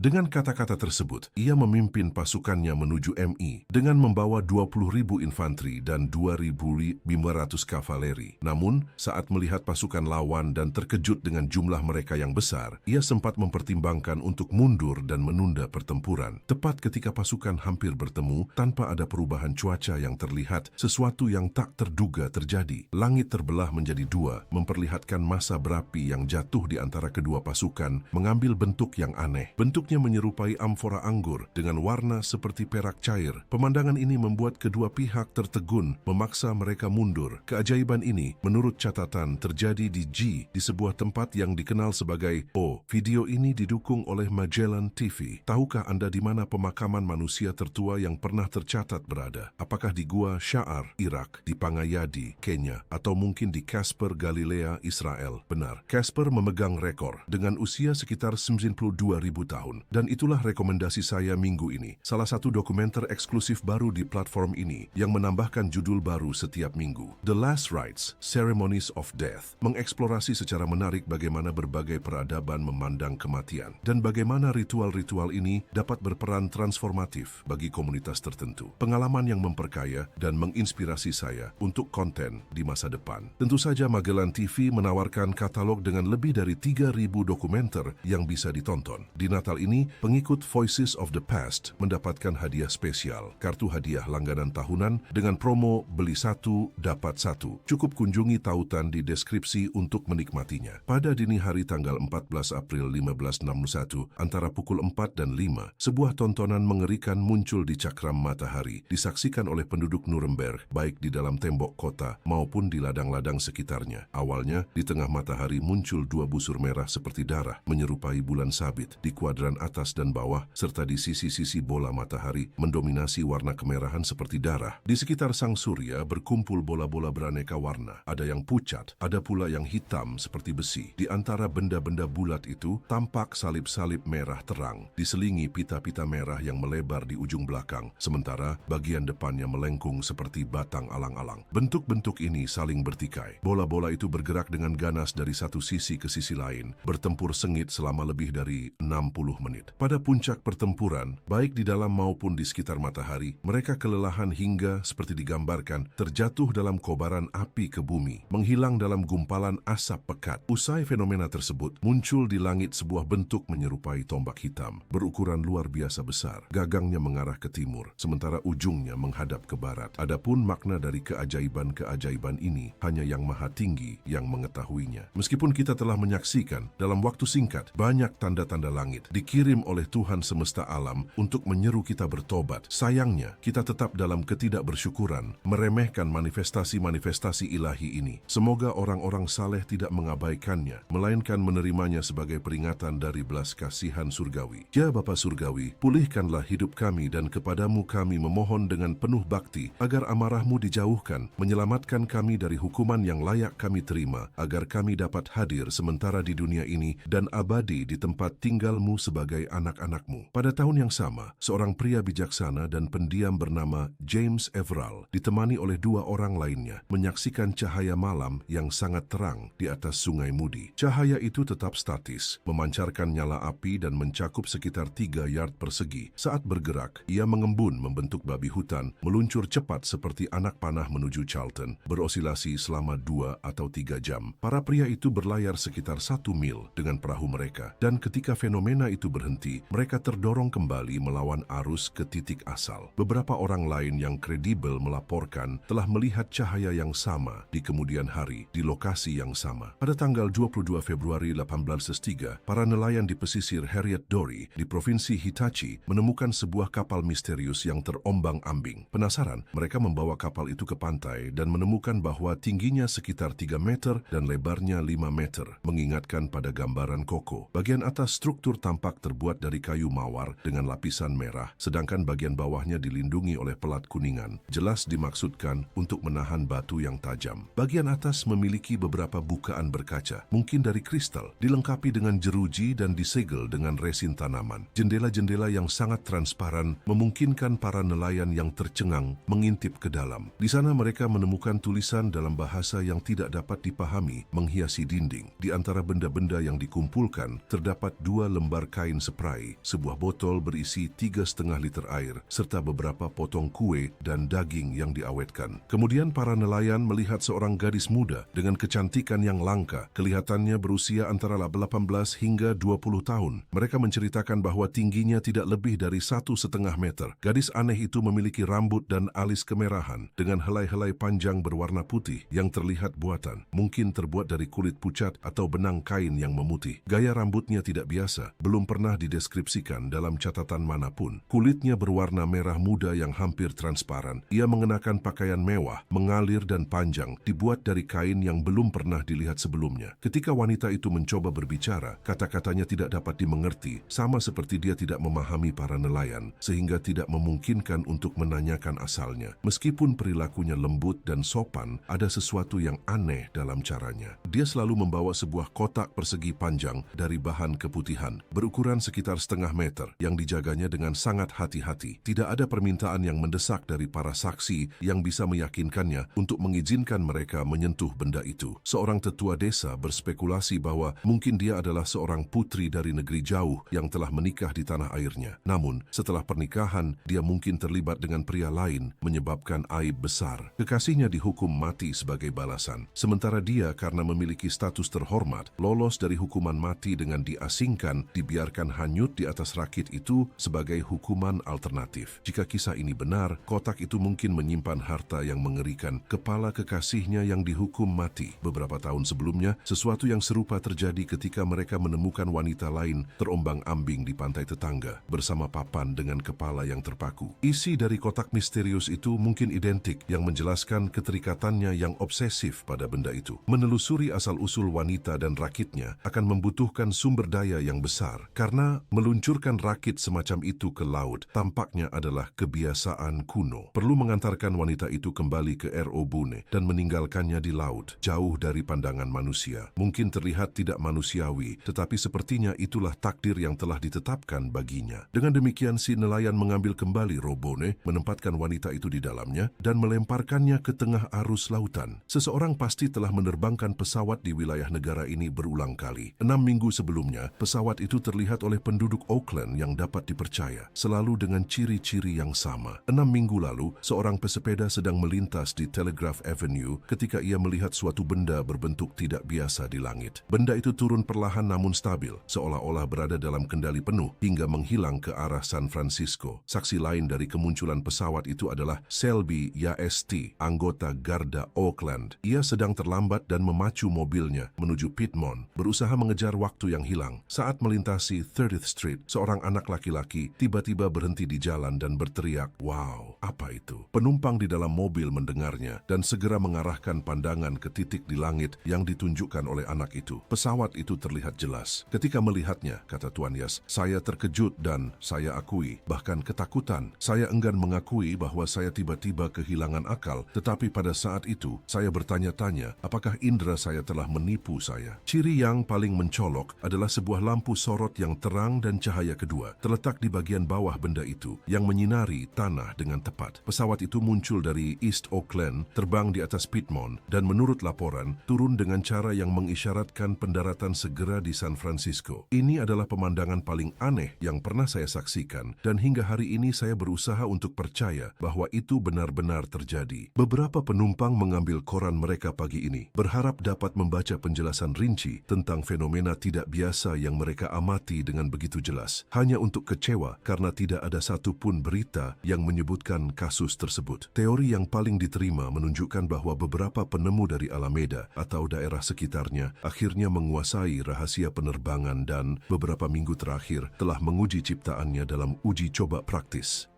Dengan kata-kata tersebut, ia memimpin pasukannya menuju MI dengan membawa 20.000 infanteri dan 2.500 kavaleri. Namun, saat melihat pasukan lawan dan terkejut dengan jumlah mereka yang besar, ia sempat mempertimbangkan untuk mundur dan menunda pertempuran. Tepat ketika pasukan hampir bertemu, tanpa ada perubahan cuaca yang terlihat, sesuatu yang tak terduga terjadi. Langit terbelah menjadi dua, memperlihatkan massa berapi yang jatuh di antara kedua pasukan, mengambil bentuk yang aneh. Bentuknya menyerupai amfora anggur dengan warna seperti perak cair. Pemandangan ini membuat kedua pihak tertegun, memaksa mereka mundur. Keajaiban ini, menurut catatan, terjadi di G, di sebuah tempat yang dikenal sebagai O. Video ini didukung oleh Magellan TV. Tahukah Anda di mana pemakaman manusia tertua yang pernah tercatat berada? Apakah di Gua Sha'ar, Irak, di Pangayadi, Kenya, atau mungkin di Casper, Galilea, Israel? Benar, Casper memegang rekor dengan usia sekitar 92.000 tahun. Dan itulah rekomendasi saya minggu ini. Salah satu dokumenter eksklusif baru di platform ini yang menambahkan judul baru setiap minggu. The Last Rites, Ceremonies of Death, mengeksplorasi secara menarik bagaimana berbagai peradaban memandang kematian dan bagaimana ritual-ritual ini dapat berperan transformatif bagi komunitas tertentu. Pengalaman yang memperkaya dan menginspirasi saya untuk konten di masa depan. Tentu saja Magellan TV menawarkan katalog dengan lebih dari 3.000 dokumenter yang bisa ditonton. Di Natal ini, pengikut Voices of the Past mendapatkan hadiah spesial, kartu hadiah langganan tahunan dengan promo beli satu, dapat satu. Cukup kunjungi tautan di deskripsi untuk menikmatinya. Pada dini hari tanggal 14 April 1561, antara pukul 4 dan 5, sebuah tontonan mengerikan muncul di cakram matahari, disaksikan oleh penduduk Nuremberg, baik di dalam tembok kota maupun di ladang-ladang sekitarnya. Awalnya, di tengah matahari muncul dua busur merah seperti darah, menyerupai bulan sabit di kuadran atas dan bawah, serta di sisi-sisi bola matahari mendominasi warna kemerahan seperti darah. Di sekitar sang surya berkumpul bola-bola beraneka warna. Ada yang pucat, ada pula yang hitam seperti besi. Di antara benda-benda bulat itu tampak salib-salib merah terang, diselingi pita-pita merah yang melebar di ujung belakang, sementara bagian depannya melengkung seperti batang alang-alang. Bentuk-bentuk ini saling bertikai. Bola-bola itu bergerak dengan ganas dari satu sisi ke sisi lain, bertempur sengit selama lebih dari 60 menit. Pada puncak pertempuran, baik di dalam maupun di sekitar matahari, mereka kelelahan hingga, seperti digambarkan, terjatuh dalam kobaran api ke bumi, menghilang dalam gumpalan asap pekat. Usai fenomena tersebut, muncul di langit sebuah bentuk menyerupai tombak hitam, berukuran luar biasa besar. Gagangnya mengarah ke timur, sementara ujungnya menghadap ke barat. Adapun makna dari keajaiban-keajaiban ini, hanya Yang Maha Tinggi yang mengetahuinya. Meskipun kita telah menyaksikan dalam waktu singkat banyak tanda-tanda langit dikirim oleh Tuhan semesta alam untuk menyeru kita bertobat, sayangnya kita tetap dalam ketidakbersyukuran, meremehkan manifestasi-manifestasi ilahi ini. Semoga orang-orang saleh tidak mengabaikannya, melainkan menerimanya sebagai peringatan dari belas kasihan surgawi. Ya Bapa Surgawi, pulihkanlah hidup kami dan kepadamu kami memohon dengan penuh bakti agar amarahmu dijauhkan, menyelamatkan kami dari hukuman yang layak kami terima, agar kami dapat hadir sementara di dunia ini dan abadi di tempat tinggalmu sebagai anak-anakmu. Pada tahun yang sama, seorang pria bijaksana dan pendiam bernama James Everall, ditemani oleh dua orang lainnya, menyaksikan cahaya malam yang sangat terang di atas sungai Moody. Cahaya itu tetap statis, memancarkan nyala api dan mencakup sekitar 3 yard persegi. Saat bergerak, ia mengembun membentuk babi hutan, meluncur cepat seperti anak panah menuju Charlton, berosilasi selama 2 atau 3 jam. Para pria itu berlayar sekitar 1 mil dengan perahu mereka, dan ketika fenomena itu berhenti, mereka terdorong kembali melawan arus ke titik asal. Beberapa orang lain yang kredibel melaporkan telah melihat cahaya yang sama di kemudian hari di lokasi yang sama. Pada tanggal 22 Februari 1803, para nelayan di pesisir Harriet Dory di Provinsi Hitachi menemukan sebuah kapal misterius yang terombang-ambing. Penasaran, mereka membawa kapal itu ke pantai dan menemukan bahwa tingginya sekitar 3 meter dan lebarnya 5 meter, mengingatkan pada gambaran koko. Bagian atas struktur tampak terbuat dari kayu mawar dengan lapisan merah, sedangkan bagian bawahnya dilindungi oleh pelat kuningan. Jelas dimaksudkan untuk menahan batu yang tajam. Bagian atas memiliki beberapa bukaan berkaca, mungkin dari kristal, dilengkapi dengan jeruji dan disegel dengan resin tanaman. Jendela-jendela yang sangat transparan memungkinkan para nelayan yang tercengang mengintip ke dalam. Di sana mereka menemukan tulisan dalam bahasa yang tidak dapat dipahami menghiasi dinding. Di antara benda-benda yang dikumpulkan, terdapat 2 lembar kain kain spray, sebuah botol berisi 3,5 liter air, serta beberapa potong kue dan daging yang diawetkan. Kemudian para nelayan melihat seorang gadis muda dengan kecantikan yang langka, kelihatannya berusia antara 18 hingga 20 tahun. Mereka menceritakan bahwa tingginya tidak lebih dari 1,5 meter. Gadis aneh itu memiliki rambut dan alis kemerahan dengan helai-helai panjang berwarna putih yang terlihat buatan, mungkin terbuat dari kulit pucat atau benang kain yang memutih. Gaya rambutnya tidak biasa, belum pernah dideskripsikan dalam catatan manapun. Kulitnya berwarna merah muda yang hampir transparan. Ia mengenakan pakaian mewah, mengalir dan panjang, dibuat dari kain yang belum pernah dilihat sebelumnya. Ketika wanita itu mencoba berbicara, kata-katanya tidak dapat dimengerti, sama seperti dia tidak memahami para nelayan, sehingga tidak memungkinkan untuk menanyakan asalnya. Meskipun perilakunya lembut dan sopan, ada sesuatu yang aneh dalam caranya. Dia selalu membawa sebuah kotak persegi panjang dari bahan keputihan, berukuran sekitar 0,5 meter, yang dijaganya dengan sangat hati-hati. Tidak ada permintaan yang mendesak dari para saksi yang bisa meyakinkannya untuk mengizinkan mereka menyentuh benda itu. Seorang tetua desa berspekulasi bahwa mungkin dia adalah seorang putri dari negeri jauh yang telah menikah di tanah airnya. Namun, setelah pernikahan, dia mungkin terlibat dengan pria lain, menyebabkan aib besar. Kekasihnya dihukum mati sebagai balasan. Sementara dia, karena memiliki status terhormat, lolos dari hukuman mati dengan diasingkan, dibiarkan hanyut di atas rakit itu sebagai hukuman alternatif. Jika kisah ini benar, kotak itu mungkin menyimpan harta yang mengerikan kepala kekasihnya yang dihukum mati. Beberapa tahun sebelumnya, sesuatu yang serupa terjadi ketika mereka menemukan wanita lain terombang-ambing di pantai tetangga bersama papan dengan kepala yang terpaku. Isi dari kotak misterius itu mungkin identik, yang menjelaskan keterikatannya yang obsesif pada benda itu. Menelusuri asal-usul wanita dan rakitnya akan membutuhkan sumber daya yang besar, karena meluncurkan rakit semacam itu ke laut tampaknya adalah kebiasaan kuno. Perlu mengantarkan wanita itu kembali ke R.O. Boone dan meninggalkannya di laut, jauh dari pandangan manusia. Mungkin terlihat tidak manusiawi, tetapi sepertinya itulah takdir yang telah ditetapkan baginya. Dengan demikian, si nelayan mengambil kembali R.O. Boone, menempatkan wanita itu di dalamnya, dan melemparkannya ke tengah arus lautan. Seseorang pasti telah menerbangkan pesawat di wilayah negara ini berulang kali. 6 minggu sebelumnya, pesawat itu terlihat oleh penduduk Auckland yang dapat dipercaya, selalu dengan ciri-ciri yang sama. 6 minggu lalu, seorang pesepeda sedang melintas di Telegraph Avenue ketika ia melihat suatu benda berbentuk tidak biasa di langit. Benda itu turun perlahan namun stabil, seolah-olah berada dalam kendali penuh hingga menghilang ke arah San Francisco. Saksi lain dari kemunculan pesawat itu adalah Selby Yast, anggota Garda Auckland. Ia sedang terlambat dan memacu mobilnya menuju Piedmont, berusaha mengejar waktu yang hilang. Saat melintasi 30th Street, seorang anak laki-laki tiba-tiba berhenti di jalan dan berteriak, "Wow, apa itu?" Penumpang di dalam mobil mendengarnya dan segera mengarahkan pandangan ke titik di langit yang ditunjukkan oleh anak itu. Pesawat itu terlihat jelas. Ketika melihatnya, kata Tuan Yas, "Saya terkejut dan saya akui, bahkan ketakutan. Saya enggan mengakui bahwa saya tiba-tiba kehilangan akal, tetapi pada saat itu saya bertanya-tanya apakah indera saya telah menipu saya." Ciri yang paling mencolok adalah sebuah lampu sorot yang terang dan cahaya kedua terletak di bagian bawah benda itu yang menyinari tanah dengan tepat. Pesawat itu muncul dari East Auckland, terbang di atas Piedmont, dan menurut laporan, turun dengan cara yang mengisyaratkan pendaratan segera di San Francisco. Ini adalah pemandangan paling aneh yang pernah saya saksikan, dan hingga hari ini saya berusaha untuk percaya bahwa itu benar-benar terjadi. Beberapa penumpang mengambil koran mereka pagi ini, berharap dapat membaca penjelasan rinci tentang fenomena tidak biasa yang mereka amati dengan begitu jelas, hanya untuk kecewa karena tidak ada satupun berita yang menyebutkan kasus tersebut. Teori yang paling diterima menunjukkan bahwa beberapa penemu dari Alameda atau daerah sekitarnya akhirnya menguasai rahasia penerbangan dan beberapa minggu terakhir telah menguji ciptaannya dalam uji coba praktis.